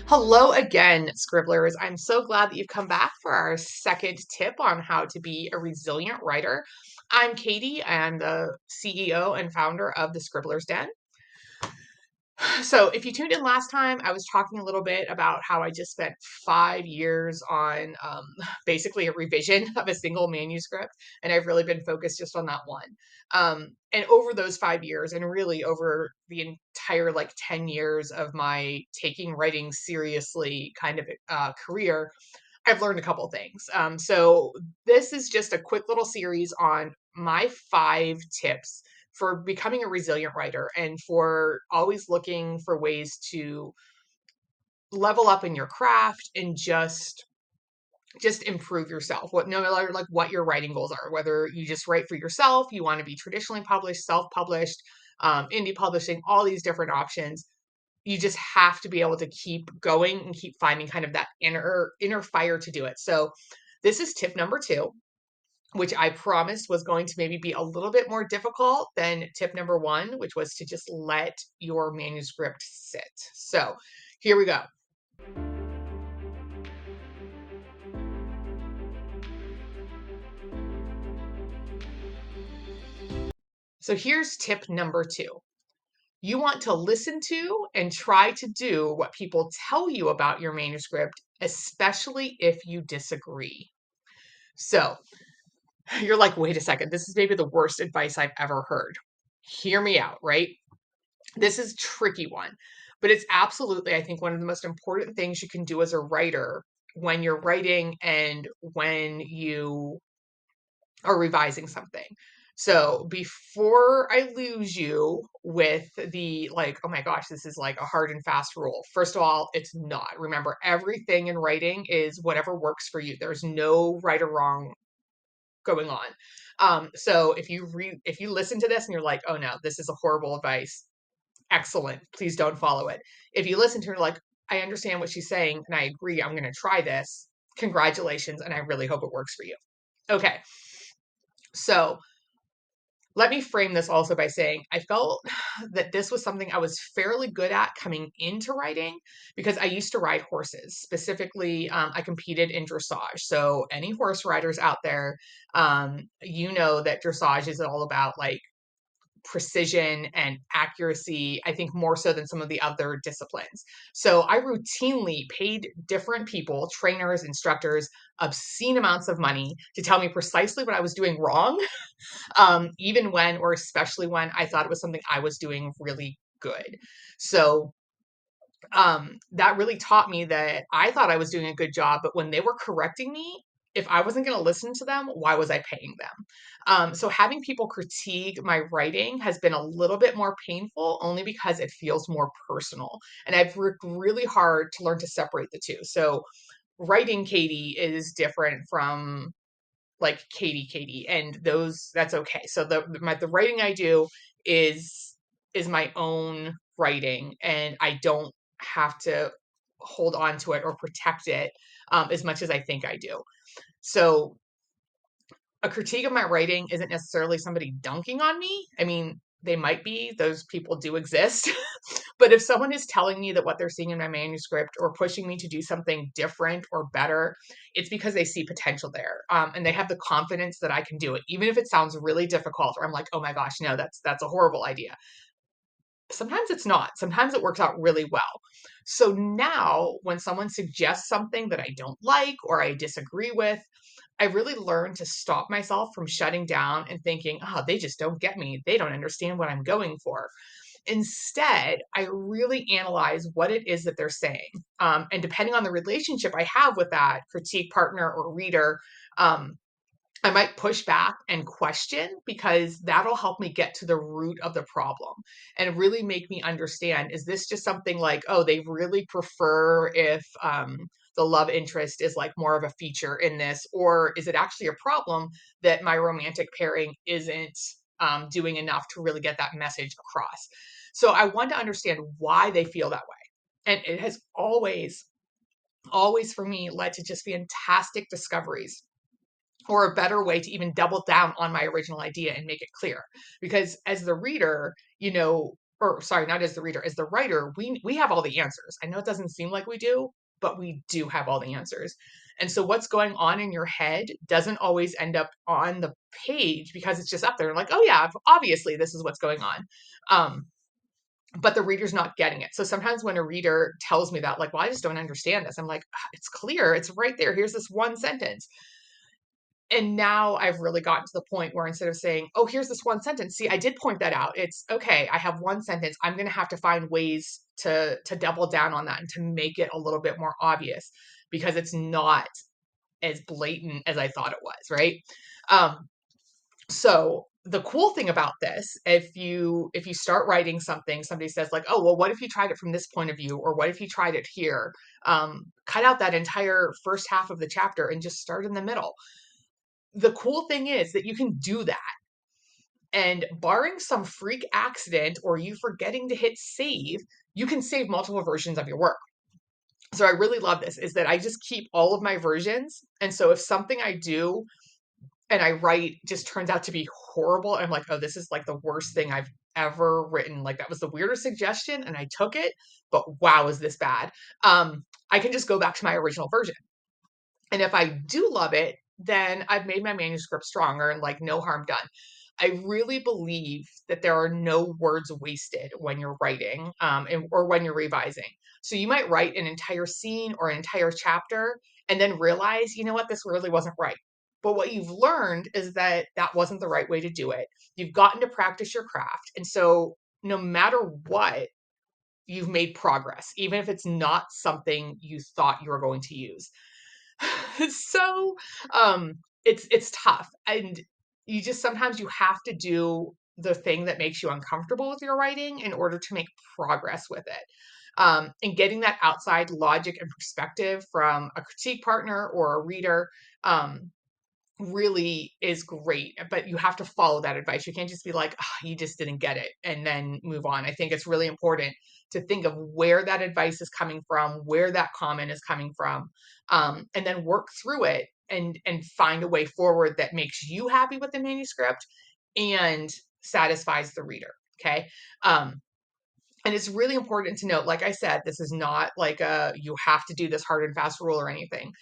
Hello again, Scribblers. I'm so glad that you've come back for our second tip on how to be a resilient writer. I'm Katie. I'm the CEO and founder of the Scribblers Den. So, if you tuned in last time, I was talking a little bit about how I just spent 5 years on basically a revision of a single manuscript, and I've really been focused just on that one. And over those 5 years, and really over the entire 10 years of my taking writing seriously kind of career, I've learned a couple things. So this is just a quick little series on my 5 tips for becoming a resilient writer and for always looking for ways to level up in your craft and just improve yourself. What no matter what your writing goals are, whether you just write for yourself, you want to be traditionally published, self-published, indie publishing, all these different options. You just have to be able to keep going and keep finding kind of that inner fire to do it. So this is tip number 2, which I promised was going to maybe be a little bit more difficult than tip number 1, which was to just let your manuscript sit. So here we go. So here's tip number 2. You want to listen to and try to do what people tell you about your manuscript, especially if you disagree. So you're like, wait a second, this is maybe the worst advice I've ever heard. Hear me out, right? This is a tricky one, but it's absolutely, I think, one of the most important things you can do as a writer when you're writing and when you are revising something. So before I lose you with the oh my gosh, this is like a hard and fast rule. First of all, it's not. Remember, everything in writing is whatever works for you. There's no right or wrong going on. So if you listen to this and you're like, oh no, this is a horrible advice, excellent. Please don't follow it. If you listen to her like, I understand what she's saying and I agree, I'm going to try this. Congratulations, and I really hope it works for you. Okay, so let me frame this also by saying I felt that this was something I was fairly good at coming into writing because I used to ride horses. Specifically, I competed in dressage. So, any horse riders out there, you know that dressage is all about precision and accuracy, I think more so than some of the other disciplines. So I routinely paid different people, trainers, instructors, obscene amounts of money to tell me precisely what I was doing wrong, even when, or especially when I thought it was something I was doing really good. So that really taught me that I thought I was doing a good job, but when they were correcting me, if I wasn't going to listen to them, why was I paying them? So having people critique my writing has been a little bit more painful only because it feels more personal. And I've worked really hard to learn to separate the two. So writing Katie is different from Katie, and that's okay. So the writing I do is my own writing, and I don't have to hold on to it or protect it as much as I think I do. So a critique of my writing isn't necessarily somebody dunking on me. I mean, they might be, those people do exist. But if someone is telling me that what they're seeing in my manuscript or pushing me to do something different or better, it's because they see potential there. And they have the confidence that I can do it, even if it sounds really difficult, or I'm like, oh my gosh, no, that's a horrible idea. Sometimes it's not. Sometimes it works out really well. So now when someone suggests something that I don't like or I disagree with, I really learned to stop myself from shutting down and thinking, oh, they just don't get me. They don't understand what I'm going for. Instead, I really analyze what it is that they're saying. And depending on the relationship I have with that critique partner or reader, I might push back and question because that'll help me get to the root of the problem and really make me understand, is this just something like, oh, they really prefer if the love interest is more of a feature in this, or is it actually a problem that my romantic pairing isn't doing enough to really get that message across? So I want to understand why they feel that way. And it has always for me led to just fantastic discoveries, or a better way to even double down on my original idea and make it clear. Because as the reader, or sorry, not as the reader, as the writer, we have all the answers. I know it doesn't seem like we do, but we do have all the answers. And so what's going on in your head doesn't always end up on the page because it's just up there. Like, oh yeah, obviously this is what's going on. Um, but the reader's not getting it. So sometimes when a reader tells me that, like, well, I just don't understand this, I'm like, it's clear, it's right there. Here's this one sentence. And now I've really gotten to the point where instead of saying, oh, here's this one sentence, see, I did point that out. It's okay, I have one sentence. I'm going to have to find ways to double down on that and to make it a little bit more obvious because it's not as blatant as I thought it was, right? Um, so the cool thing about this, if you start writing something, somebody says like, oh, well, what if you tried it from this point of view, or what if you tried it here? Cut out that entire first half of the chapter and just start in the middle. The cool thing is that you can do that. And barring some freak accident or you forgetting to hit save, you can save multiple versions of your work. So I really love this is that I just keep all of my versions. And so if something I do and I write just turns out to be horrible, I'm like, oh, this is like the worst thing I've ever written. Like that was the weirdest suggestion and I took it, but wow, is this bad? I can just go back to my original version. And if I do love it, then I've made my manuscript stronger and like no harm done. I really believe that there are no words wasted when you're writing or when you're revising. So you might write an entire scene or an entire chapter and then realize, you know what, this really wasn't right. But what you've learned is that that wasn't the right way to do it. You've gotten to practice your craft. And so no matter what, you've made progress, even if it's not something you thought you were going to use. So um it's tough and you just sometimes you have to do the thing that makes you uncomfortable with your writing in order to make progress with it. And getting that outside logic and perspective from a critique partner or a reader really is great, but you have to follow that advice. You can't just be like, oh, you just didn't get it and then move on. I think it's really important to think of where that advice is coming from, where that comment is coming from, and then work through it and find a way forward that makes you happy with the manuscript and satisfies the reader. Okay. And it's really important to note, like I said, this is not like you have to do this hard and fast rule or anything,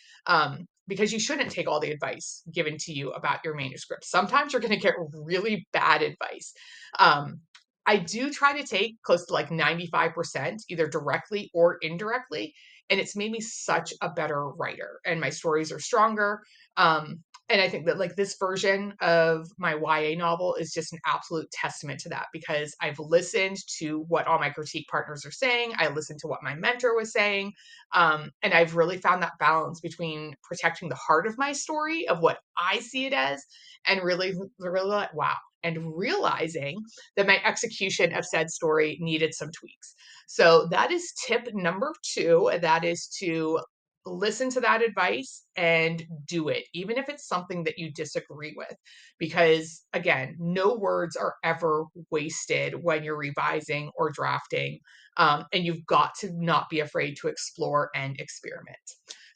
because you shouldn't take all the advice given to you about your manuscript. Sometimes you're going to get really bad advice. Um, I do try to take close to like 95%, either directly or indirectly, and it's made me such a better writer, and my stories are stronger. Um, and I think that like this version of my YA novel is just an absolute testament to that because I've listened to what all my critique partners are saying. I listened to what my mentor was saying. And I've really found that balance between protecting the heart of my story of what I see it as and really like, wow. And realizing that my execution of said story needed some tweaks. So that is tip number 2. That is to listen to that advice and do it, even if it's something that you disagree with. Because again, no words are ever wasted when you're revising or drafting. And you've got to not be afraid to explore and experiment.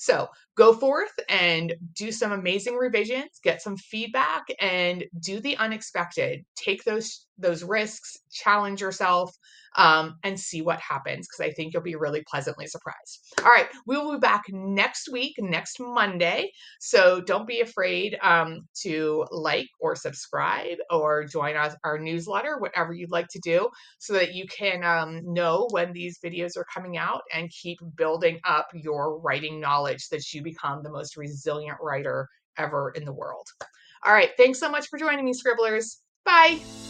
So go forth and do some amazing revisions, get some feedback, and do the unexpected. Take those risks, challenge yourself, and see what happens because I think you'll be really pleasantly surprised. All right, we will be back next week, next Monday. So don't be afraid to like or subscribe or join our newsletter, whatever you'd like to do, so that you can know when these videos are coming out and keep building up your writing knowledge so that you become the most resilient writer ever in the world. All right, thanks so much for joining me, Scribblers. Bye.